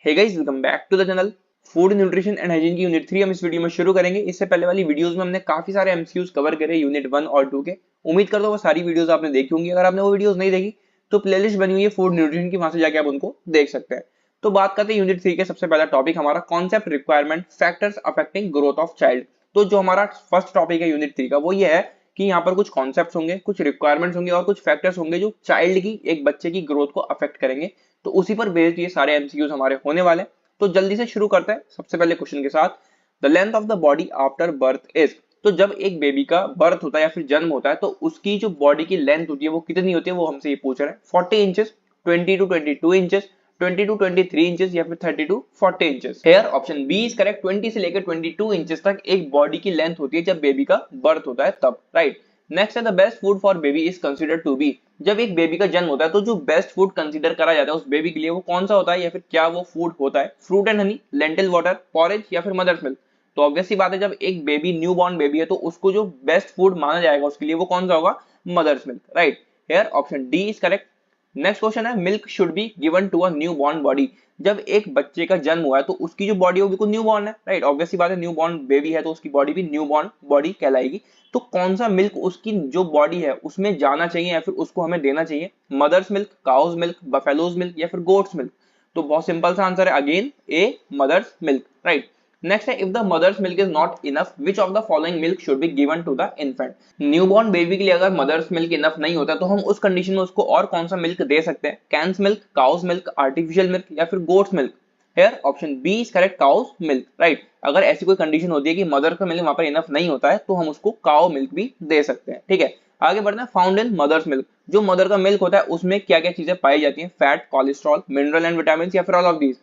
Hey guys, welcome back to the channel. Food nutrition and hygiene की unit 3 हम इस video में शुरू करेंगे। इससे पहले वाली वीडियोस में हमने काफी सारे एमसीक्यूज कवर करे यूनिट 1 और 2 के। उम्मीद करता हूं वो सारी वीडियोस आपने देखी होंगी। अगर आपने वो वीडियोस नहीं देखी तो प्लेलिस्ट बनी हुई है फूड न्यूट्रिशन की, वहां से जाके आप उनको देख सकते हैं। तो बात करते हैं यूनिट 3 के सबसे पहला टॉपिक हमारा concept requirement factors affecting growth of child. तो जो हमारा फर्स्ट टॉपिक है यूनिट 3 का वो ये है कि यहाँ पर कुछ कॉन्सेप्ट्स होंगे, कुछ रिक्वायरमेंट्स होंगे और कुछ फैक्टर्स होंगे जो चाइल्ड की, एक बच्चे की ग्रोथ को अफेक्ट करेंगे। तो उसी पर बेस्ड ये सारे एमसीक्यूज हमारे होने वाले। तो जल्दी से शुरू करते हैं सबसे पहले क्वेश्चन के साथ। The length of the body after birth is. तो जब एक बेबी का बर्थ होता है या फिर जन्म होता है तो उसकी जो बॉडी की लेंथ होती है वो कितनी होती है, वो हमसे ये पूछ रहे हैं। 40 inches, 20 to 22 inches, 20 to 23 inches या फिर 30 to 40 inches. Here option B is correct. 20 से लेकर 22 इंचेस तक एक बॉडी की लेंथ होती है जब बेबी का बर्थ होता है तब, राइट। नेक्स्ट है the best food for baby is considered to be. जब एक बेबी का जन्म होता है तो जो बेस्ट फूड कंसीडर करा जाता है उस बेबी के लिए वो कौन सा होता है या फिर क्या वो फूड होता है। Fruit and honey, lentil water, porridge या फिर मदर्स मिल्क। तो ऑब्वियस सी बात है, जब एक बेबी न्यू बॉर्न बेबी है तो उसको जो बेस्ट फूड माना जाएगा उसके लिए वो कौन सा होगा, mother's milk, right. Here option D is correct. Next question है milk should be given to a new born body. जब एक बच्चे का जन्म हुआ है तो उसकी जो बॉडी है वो बिल्कुल न्यू बॉर्न है, राइट। ऑब्वियस सी बात है, न्यू बॉर्न बेबी है तो उसकी बॉडी भी न्यू बॉर्न बॉडी कहलाएगी। तो कौन सा मिल्क उसकी जो बॉडी है उसमें जाना चाहिए या फिर उसको हमें देना चाहिए, mother's milk, cow's milk, buffalo's milk या फिर गोट्स मिल्क। तो बहुत सिंपल सा आंसर है again A, mother's milk, right. Next है if the mother's milk is not enough which of the following milk should be given to the infant. Newborn baby के लिए अगर मदर्स मिल्क इनफ नहीं होता तो हम उस कंडीशन में उसको और कौन सा मिल्क दे सकते हैं। Cans milk, cow's milk, artificial milk या फिर goat's milk. Here option B is correct, cow's milk, right. अगर ऐसी कोई कंडीशन होती है कि मदर का मिल्क वहां पर इनफ नहीं होता है तो हम उसको काउ मिल्क भी दे सकते हैं, ठीक है। आगे बढ़ते हैं फाउंड इन मदर्स मिल्क। जो मदर का मिल्क होता है उसमें क्या क्या चीजें पाई जाती हैं, fat, cholesterol, mineral and vitamin या फिर ऑल ऑफ दीज।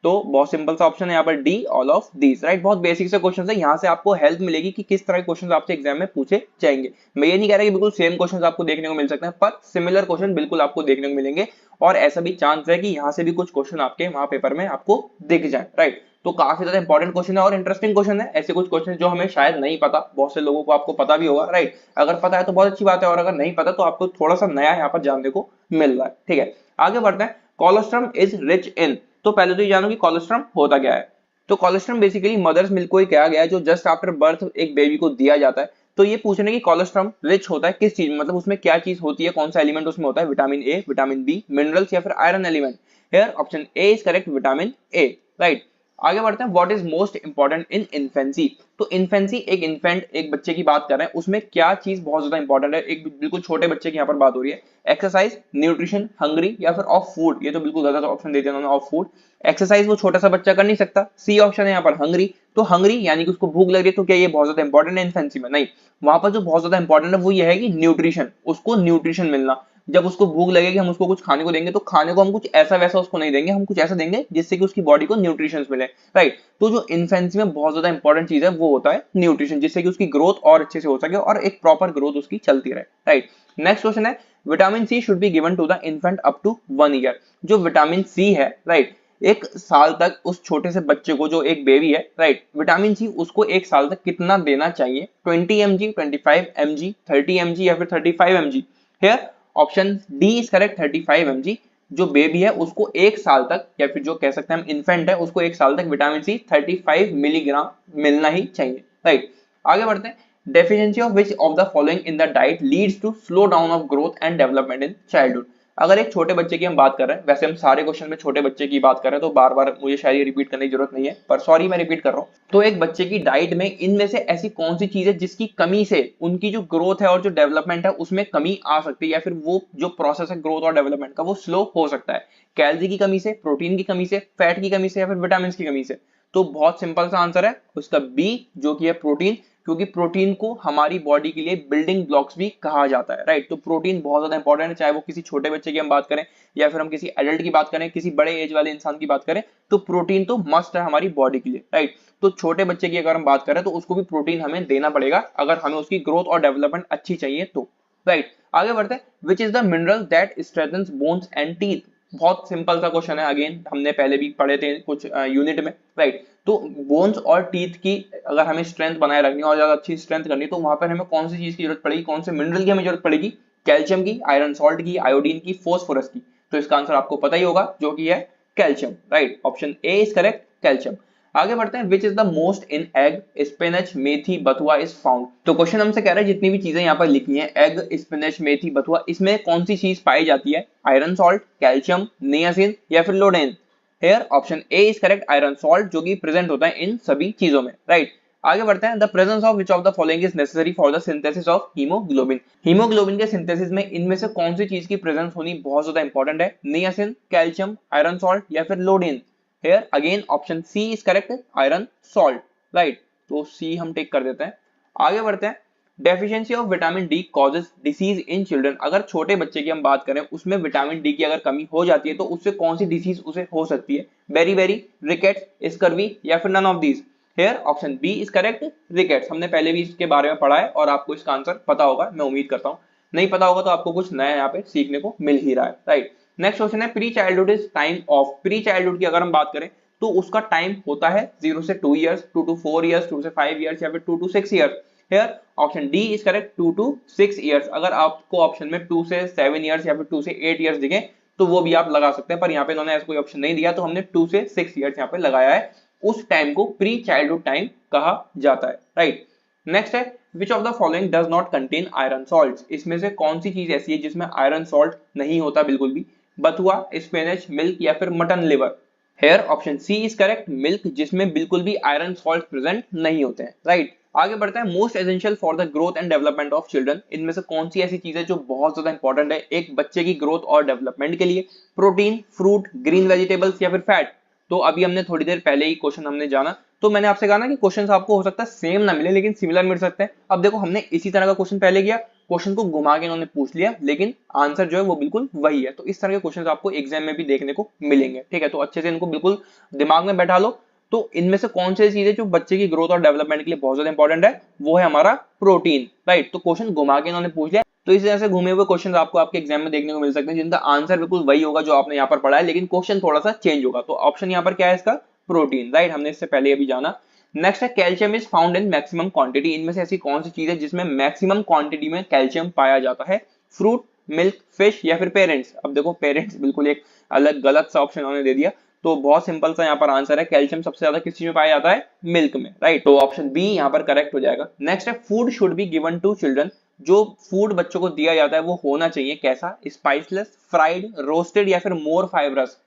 तो बहुत सिंपल सा ऑप्शन है यहाँ पर D, all of these, right. बहुत बेसिक से क्वेश्चन है, यहाँ से आपको हेल्प मिलेगी कि किस तरह के क्वेश्चन आपसे एग्जाम में पूछे जाएंगे। मैं ये नहीं कह रहा कि बिल्कुल सेम क्वेश्चन आपको देखने को मिल सकते हैं, पर सिमिलर क्वेश्चन बिल्कुल आपको देखने को मिलेंगे। और ऐसा भी चांस है कि यहाँ से भी कुछ क्वेश्चन आपके वहां पेपर में आपको दिख जाए, राइट। तो काफी ज्यादा इंपॉर्टेंट क्वेश्चन है और इंटरेस्टिंग क्वेश्चन है। ऐसे कुछ क्वेश्चन जो हमें शायद नहीं पता, बहुत से लोगों को आपको पता भी होगा, राइट। अगर पता है तो बहुत अच्छी बात है और अगर नहीं पता तो आपको थोड़ा सा नया यहाँ पर जानने को मिल रहा है, ठीक है। आगे बढ़ते हैं। Colostrum is rich in. तो पहले तो ये जानो कि कोलेस्ट्रम होता क्या है। तो कोलेस्ट्रम बेसिकली मदर्स मिल्क को ही कहा गया है जो जस्ट आफ्टर बर्थ एक बेबी को दिया जाता है। तो ये पूछने की कोलेस्ट्रम रिच होता है किस चीज में, मतलब उसमें क्या चीज होती है, कौन सा एलिमेंट उसमें होता है। Vitamin A, vitamin B, minerals या फिर iron element. Here option A is correct, vitamin A, right. आगे बढ़ते हैं। What is most important in infancy. तो इन्फेंसी, एक इन्फेंट, एक बच्चे की बात कर रहे हैं, उसमें क्या चीज बहुत ज्यादा इंपॉर्टेंट है। एक बिल्कुल छोटे बच्चे की यहाँ पर बात हो रही है। एक्सरसाइज, न्यूट्रिशन, हंग्री या फिर ऑफ फूड। ये तो बिल्कुल ज्यादा ऑप्शन देते हैं उन्होंने, ऑफ फूड। एक्सरसाइज वो छोटा सा बच्चा कर नहीं सकता, सी ऑप्शन है यहाँ पर हंग्री। तो हंग्री यानी कि उसको भूख लग रही है, तो क्या ये बहुत ज्यादा इंपॉर्टेंट है इन्फेंसी में? नहीं। वहां पर जो बहुत ज्यादा इंपॉर्टेंट है वो ये है कि न्यूट्रिशन, उसको न्यूट्रिशन मिलना। जब उसको भूख लगेगी हम उसको कुछ खाने को देंगे तो खाने को हम कुछ ऐसा वैसा उसको नहीं देंगे, हम कुछ ऐसा देंगे जिससे कि उसकी बॉडी को न्यूट्रिशन मिले, राइट। तो जो इन्फेंसी में बहुत ज्यादा इंपॉर्टेंट चीज है वो होता है न्यूट्रिशन, जिससे कि उसकी ग्रोथ और अच्छे से हो सके और एक प्रॉपर ग्रोथ उसकी चलती रहे, राइट। नेक्स्ट क्वेश्चन है vitamin C should be given to the infant up to 1 year. जो विटामिन सी है, राइट, एक साल तक उस छोटे से बच्चे को, जो एक बेबी है, राइट, विटामिन सी उसको एक साल तक कितना देना चाहिए। 20 mg, 25 mg, 30 mg या फिर 35 mg। Hair option D is correct, 35 mg। जो बेबी है उसको एक साल तक, या फिर जो कह सकते हैं हम इन्फेंट है, उसको एक साल तक विटामिन सी 35 मिलीग्राम मिलना ही चाहिए, राइट। आगे बढ़ते हैं। Deficiency of which of the following in the diet leads to slow down of growth and development in childhood. अगर एक छोटे बच्चे की हम बात कर रहे हैं, वैसे हम सारे क्वेश्चन में छोटे बच्चे की बात कर रहे हैं तो बार बार मुझे शायद ये रिपीट करने की जरूरत नहीं है, पर सॉरी मैं रिपीट कर रहा हूँ। तो एक बच्चे की डाइट में इनमें से ऐसी कौन सी चीज है जिसकी कमी से उनकी जो ग्रोथ है और जो डेवलपमेंट है उसमें कमी आ सकती है, या फिर वो जो प्रोसेस है ग्रोथ और डेवलपमेंट का वो स्लो हो सकता है। कैलोरी की कमी से, प्रोटीन की कमी से, फैट की कमी से या फिर विटामिन की कमी से। तो बहुत सिंपल सा आंसर है उसका बी, जो कि है प्रोटीन। क्योंकि प्रोटीन को हमारी बॉडी के लिए बिल्डिंग ब्लॉक्स भी कहा जाता है, राइट। तो प्रोटीन बहुत ज्यादा इंपॉर्टेंट है, चाहे वो किसी छोटे बच्चे की हम बात करें या फिर हम किसी एडल्ट की बात करें, किसी बड़े एज वाले इंसान की बात करें, तो प्रोटीन तो मस्ट है हमारी बॉडी के लिए, राइट। तो छोटे बच्चे की अगर हम बात करें तो उसको भी प्रोटीन हमें देना पड़ेगा अगर हमें उसकी ग्रोथ और डेवलपमेंट अच्छी चाहिए तो, राइट। आगे बढ़ते हैं। Which is the mineral that strengthens bones and teeth. बहुत सिंपल सा क्वेश्चन है, अगेन हमने पहले भी पढ़े थे कुछ यूनिट में, राइट। तो बोन्स और टीथ की अगर हमें स्ट्रेंथ बनाए रखनी है और ज्यादा अच्छी स्ट्रेंथ करनी है तो वहां पर हमें कौन सी चीज की जरूरत पड़ेगी, कौन से मिनरल की हमें जरूरत पड़ेगी। कैल्शियम की, आयरन सॉल्ट की, आयोडीन की, फोस्फोरस की। तो इसका आंसर आपको पता ही होगा जो कि है calcium, right, option A is correct, calcium. आगे बढ़ते हैं, which is the most in egg, spinach, मेथी, बथुआ इज फाउंड। तो क्वेश्चन हमसे कह रहा है जितनी भी चीजें यहाँ पर लिखी हैं, एग, स्पिनच, मेथी, बथुआ, इसमें कौन सी चीज पाई जाती है? आयरन सॉल्ट, कैल्शियम, नियासिन या फिर iodine. Here option A is correct, iron salt, जो कि प्रेजेंट होता है इन सभी चीजों में, राइट। आगे बढ़ते हैं, the presence of which of the following is necessary for the synthesis of haemoglobin. Haemoglobin के सिंथेसिस में इनमें से कौन सी चीज की प्रेजेंस होनी बहुत ज्यादा इंपॉर्टेंट है? नियासिन, कैल्शियम, आयरन सॉल्ट या फिर iodine. Here again option C is correct, iron salt, right, तो सी हम टेक कर देते हैं। आगे बढ़ते हैं, deficiency of vitamin D causes disease in children. अगर छोटे बच्चे की हम बात करें, उसमें विटामिन डी की अगर कमी हो जाती है तो उससे कौन सी डिसीज उसे हो सकती है? बेरी, रिकेट्स, स्कर्वी या फिर none of these. Here option B is correct, rickets. हमने पहले भी इसके बारे में पढ़ा है और आपको इसका आंसर पता होगा, मैं उम्मीद करता हूँ। नहीं पता होगा तो आपको कुछ नया यहाँ पे सीखने को मिल ही रहा है, राइट। नेक्स्ट क्वेश्चन है, pre childhood is time of. Pre childhood की अगर हम बात करें तो उसका टाइम होता है 0 से 2 ईयर्स, 2 to 4 ईयर्स, 2 से 5 ईयर्स या फिर 2 to 6 years. Hair option D is correct, 2 to 6 years. अगर आपको ऑप्शन में 2 से 7 ईयर्स या फिर 2 से 8 ईयर्स दिखे तो वो भी आप लगा सकते हैं, पर यहाँ पे इन्होंने ऐसा कोई ऑप्शन नहीं दिया तो हमने 2 से 6 ईयर्स यहाँ पे लगाया है। उस टाइम को प्री चाइल्डहुड टाइम कहा जाता है, राइट। नेक्स्ट है, विच of the following does not contain iron salts. इसमें से कौन सी चीज ऐसी है जिसमें आयरन सॉल्ट नहीं होता बिल्कुल भी? बथुआ, स्पिनच, मिल्क या फिर mutton liver. Here option C is correct, milk, जिसमें बिल्कुल भी आयरन सॉल्ट प्रेजेंट नहीं होते हैं, राइट। आगे बढ़ता है, most essential for the growth and development of children. इनमें से कौन सी ऐसी चीज है जो बहुत ज्यादा इंपॉर्टेंट है एक बच्चे की ग्रोथ और डेवलपमेंट के लिए? प्रोटीन, फ्रूट, ग्रीन वेजिटेबल्स या फिर फैट। तो अभी हमने थोड़ी देर पहले ही क्वेश्चन हमने जाना, तो मैंने आपसे कहा ना कि क्वेश्चंस आपको हो सकता है सेम ना मिले लेकिन सिमिलर मिल सकते हैं। अब देखो, हमने इसी तरह का क्वेश्चन पहले किया, क्वेश्चन को घुमा के इन्होंने पूछ लिया लेकिन आंसर जो है वो बिल्कुल वही है। तो इस तरह के क्वेश्चंस आपको एग्जाम में भी देखने को मिलेंगे, ठीक है। तो अच्छे से इनको बिल्कुल दिमाग में बैठा लो। तो इनमें से कौन सी चीज है जो बच्चे की ग्रोथ और डेवलपमेंट के लिए बहुत ज्यादा इंपॉर्टेंट है? वो है हमारा प्रोटीन, राइट। तो क्वेश्चन घुमा के इन्होंने पूछ लिया, तो इस तरह से घूमे हुए क्वेश्चन आपको आपके एग्जाम में देखने को मिल सकते हैं जिनका आंसर बिल्कुल वही होगा जो आपने यहाँ पर पढ़ा है, लेकिन क्वेश्चन थोड़ा सा चेंज होगा। तो ऑप्शन यहाँ पर क्या है इसका? प्रोटीन, राइट, हमने इससे पहले अभी जाना। नेक्स्ट है, calcium is found in maximum quantity. इनमें से ऐसी कौन सी चीज है जिसमें मैक्सिमम क्वांटिटी में कैल्शियम पाया जाता है? फ्रूट, मिल्क, फिश या फिर पेरेंट्स। अब देखो, पेरेंट्स बिल्कुल एक अलग गलत सा ऑप्शन उन्होंने दे दिया, तो बहुत सिंपल सा यहाँ पर आंसर है, कैल्शियम सबसे ज्यादा किस चीज में पाया जाता है? मिल्क में, राइट। तो ऑप्शन बी यहाँ पर करेक्ट हो जाएगा। नेक्स्ट है, food should be given to children. जो फूड बच्चों को दिया जाता है वो होना चाहिए कैसा? स्पाइसलेस, फ्राइड, रोस्टेड या फिर मोर फाइब्रस।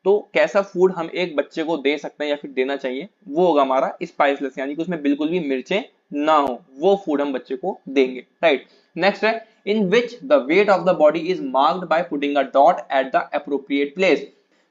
तो कैसा फूड हम एक बच्चे को दे सकते हैं या फिर देना चाहिए? वो होगा हमारा स्पाइसलेस, यानी कि उसमें बिल्कुल भी मिर्चें ना हो, वो फूड हम बच्चे को देंगे, राइट। नेक्स्ट है, in which the weight of the body is marked by putting a dot at the appropriate place.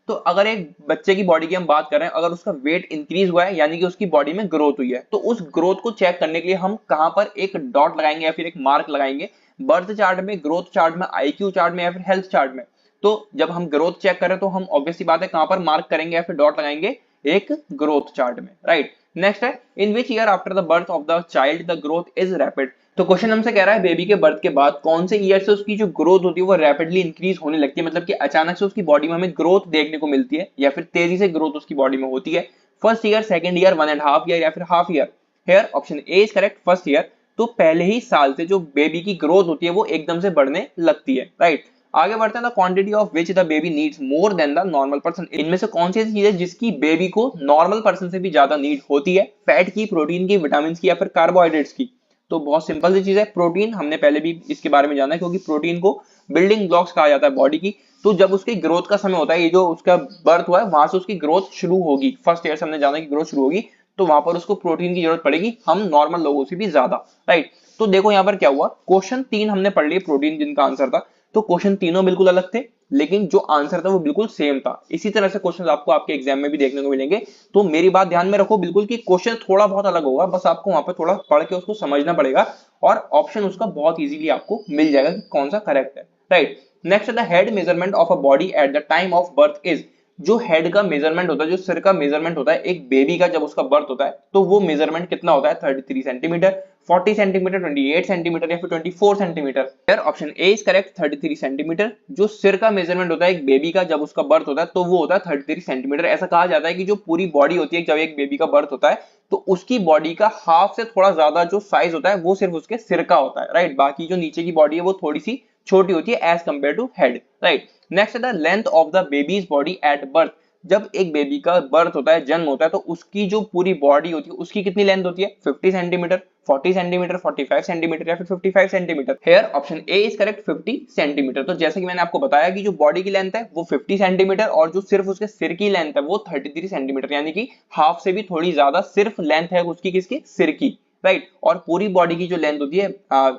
तो अगर एक बच्चे की बॉडी की हम बात करें, अगर उसका वेट इंक्रीज हुआ है यानी कि उसकी बॉडी में ग्रोथ हुई है, तो उस ग्रोथ को चेक करने के लिए हम कहां पर एक डॉट लगाएंगे या फिर एक मार्क लगाएंगे? बर्थ चार्ट में, ग्रोथ चार्ट में, आईक्यू चार्ट में या फिर हेल्थ चार्ट में? तो जब हम ग्रोथ चेक करें तो हम ऑब्वियस सी बात है कहां पर मार्क करेंगे या फिर डॉट लगाएंगे? एक ग्रोथ चार्ट में, राइट। नेक्स्ट है, in which year after the birth of the child the growth is rapid. तो क्वेश्चन हमसे कह रहा है बेबी के बर्थ के बाद कौन से ईयर से उसकी जो ग्रोथ होती है वो रैपिडली इंक्रीज होने लगती है, मतलब कि अचानक से उसकी बॉडी में हमें ग्रोथ देखने को मिलती है या फिर तेजी से ग्रोथ उसकी बॉडी में होती है? First year, second year, 1.5 year या फिर half year. Hair option A is correct, first year. तो पहले ही साल से जो बेबी की ग्रोथ होती है वो एकदम से बढ़ने लगती है, राइट। आगे बढ़ते हैं, the quantity of which the baby needs more than the normal person. इनमें से कौन सी ऐसी चीज है जिसकी बेबी को नॉर्मल पर्सन से भी ज्यादा नीड होती है? फैट की, प्रोटीन की, विटामिन की या फिर कार्बोहाइड्रेट्स की? तो बहुत सिंपल सी चीज है, प्रोटीन। हमने पहले भी इसके बारे में जाना है क्योंकि प्रोटीन को बिल्डिंग ब्लॉक्स कहा जाता है बॉडी की। तो जब उसकी ग्रोथ का समय होता है, ये जो उसका बर्थ हुआ है वहां से उसकी ग्रोथ शुरू होगी, फर्स्ट ईयर से हमने जाना की ग्रोथ शुरू होगी, तो वहां पर उसको प्रोटीन की जरूरत पड़ेगी, हम नॉर्मल लोगों से भी ज्यादा, राइट। तो देखो यहाँ पर क्या हुआ, क्वेश्चन 3 हमने पढ़ लिए प्रोटीन जिनका आंसर था, तो क्वेश्चन तीनों बिल्कुल अलग थे लेकिन जो आंसर था वो बिल्कुल सेम था। इसी तरह से क्वेश्चन आपको आपके एग्जाम में भी देखने को मिलेंगे। तो मेरी बात ध्यान में रखो बिल्कुल कि क्वेश्चन थोड़ा बहुत अलग होगा, बस आपको वहां पर थोड़ा पढ़ के उसको समझना पड़ेगा और ऑप्शन उसका बहुत इजीली आपको मिल जाएगा कि कौन सा करेक्ट है, right. Next, the head measurement of a body at the time of birth is. जो हेड का मेजरमेंट होता है, जो सिर का मेजरमेंट होता है एक बेबी का जब उसका बर्थ होता है, तो वो मेजरमेंट कितना होता है? 33 सेंटीमीटर, 40 सेंटीमीटर, 28 सेंटीमीटर या फिर 24 सेंटीमीटर। यार option A is correct, 33 centimetre. जो सिर का मेजरमेंट होता है एक बेबी का जब उसका बर्थ होता है तो वो होता है 33 सेंटीमीटर। ऐसा कहा जाता है कि जो पूरी बॉडी होती है जब एक बेबी का बर्थ होता है तो उसकी बॉडी का हाफ से थोड़ा ज्यादा जो साइज होता है वो सिर्फ उसके सिर का होता है, राइट। बाकी जो नीचे की बॉडी है वो थोड़ी सी छोटी होती है as compare to head, right. Next है the length of the baby's body at birth. जब एक बेबी का बर्थ होता है, जन्म होता है, तो उसकी जो पूरी बॉडी होती है उसकी कितनी लेंथ होती है? 50 सेंटीमीटर, 40 सेंटीमीटर, 45 सेंटीमीटर या फिर 55 centimetre. Hair option A is correct, 50 centimetre. तो जैसे कि मैंने आपको बताया कि जो बॉडी की लेंथ है वो 50 सेंटीमीटर और जो सिर्फ उसके सिर की लेंथ है वो 33 सेंटीमीटर, यानी कि हाफ से भी थोड़ी ज्यादा सिर्फ लेंथ है उसकी, किसकी? सिर की, राइट। और पूरी बॉडी की जो लेंथ होती है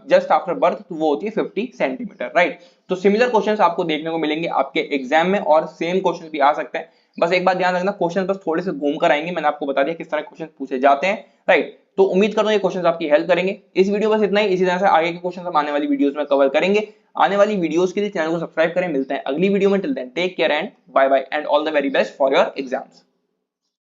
जस्ट आफ्टर बर्थ वो होती है 50 सेंटीमीटर, राइट। तो सिमिलर क्वेश्चंस आपको देखने को मिलेंगे आपके एग्जाम में और सेम क्वेश्चंस भी आ सकते हैं। बस एक बात ध्यान रखना, क्वेश्चन बस थोड़े से घूम कर आएंगे, मैंने आपको बता दिया किस तरह क्वेश्चन पूछे जाते हैं, राइट। तो उम्मीद करता हूं ये क्वेश्चंस आपकी हेल्प करेंगे। इस वीडियो बस इतना ही, इसी तरह से आगे के क्वेश्चन हम आने वाली वीडियोस में कवर करेंगे। आने वाली वीडियोस के लिए चैनल को सब्सक्राइब करें। मिलते हैं अगली वीडियो में, till then take care and bye bye and all the very best for your exams.